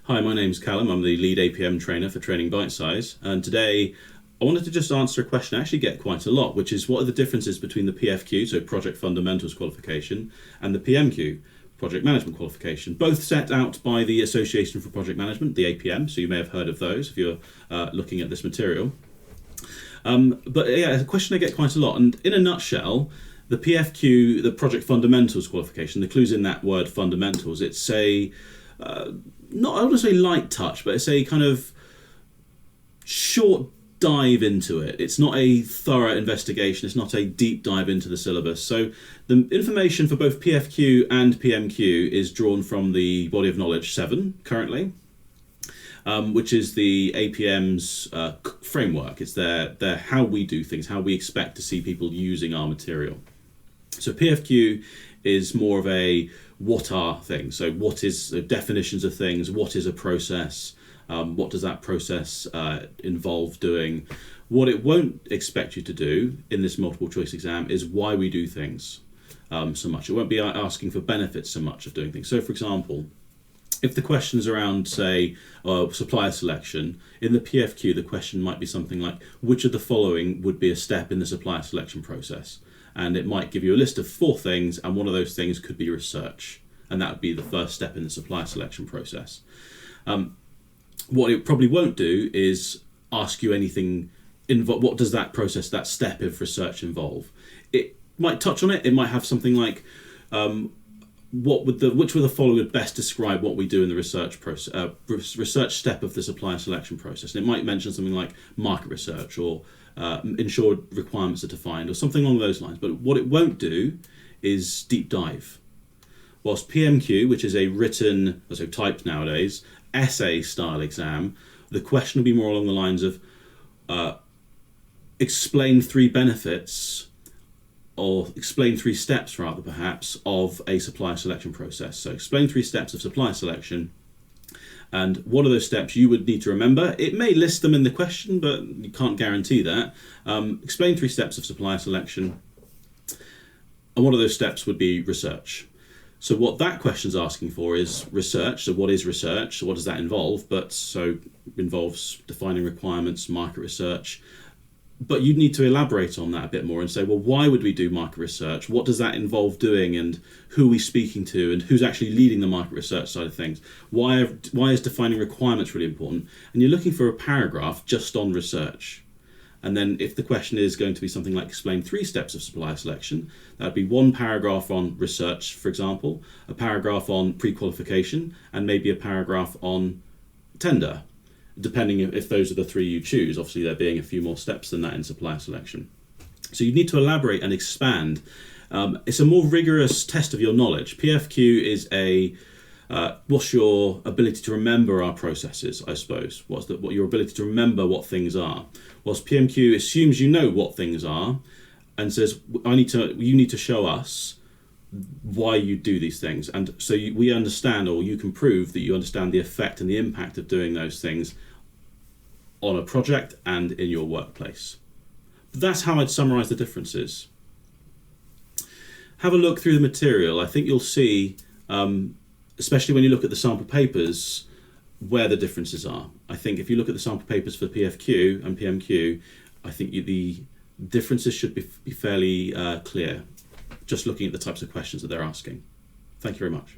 Hi, my name's Callum. I'm the lead APM trainer for Training Bitesize, and today I wanted to just answer a question I actually get quite a lot, which is what are the differences between the PFQ, so Project Fundamentals qualification, and the PMQ, Project Management qualification, both set out by the Association for Project Management, the APM, so you may have heard of those if you're looking at this material. But yeah, it's a question I get quite a lot, and in a nutshell, the PFQ, the Project Fundamentals qualification, the clue's in that word fundamentals. It's a not, I want to say light touch, but it's a kind of short dive into it. It's not a thorough investigation. It's not a deep dive into the syllabus. So the information for both PFQ and PMQ is drawn from the Body of Knowledge 7 currently, which is the APM's framework. It's their how we do things, how we expect to see people using our material. So PFQ is more of a what are things. So what is definitions of things, what is a process, what does that process involve doing. What it won't expect you to do in this multiple choice exam is why we do things so much. It won't be asking for benefits so much of doing things. So for example, if the question's around, say, supplier selection, in the PFQ the question might be something like, which of the following would be a step in the supplier selection process? And it might give you a list of 4 things, and one of those things could be research, and that would be the first step in the supplier selection process. What it probably won't do is ask you anything, what does that process, that step of research involve? It might touch on it. It might have something like, which were the following would best describe what we do in the research process, research step of the supplier selection process. And it might mention something like market research or ensure requirements are defined or something along those lines. But what it won't do is deep dive. Whilst PMQ, which is a written, so typed nowadays, essay style exam, the question will be more along the lines of explain 3 benefits or explain 3 steps rather perhaps of a supplier selection process. So explain 3 steps of supplier selection, and what are those steps you would need to remember. It may list them in the question, but you can't guarantee that. Explain 3 steps of supplier selection, and one of those steps would be research. So what that question's asking for is research. So what is research? So what does that involve? So involves defining requirements, market research. But you'd need to elaborate on that a bit more and say, well, why would we do market research? What does that involve doing, and who are we speaking to, and who's actually leading the market research side of things? Why is defining requirements really important? And you're looking for a paragraph just on research. And then if the question is going to be something like explain 3 steps of supplier selection, that would be 1 paragraph on research, for example, a paragraph on pre-qualification, and maybe a paragraph on tender, depending if those are the 3 you choose. Obviously, there being a few more steps than that in supplier selection. So you need to elaborate and expand. It's a more rigorous test of your knowledge. PFQ is what's your ability to remember our processes, I suppose. What your ability to remember what things are. Whilst PMQ assumes you know what things are and says, you need to show us why you do these things. And so we understand, or you can prove that you understand the effect and the impact of doing those things on a project and in your workplace. But that's how I'd summarize the differences. Have a look through the material. I think you'll see, especially when you look at the sample papers, where the differences are. I think if you look at the sample papers for PFQ and PMQ, I think the differences should be fairly clear, just looking at the types of questions that they're asking. Thank you very much.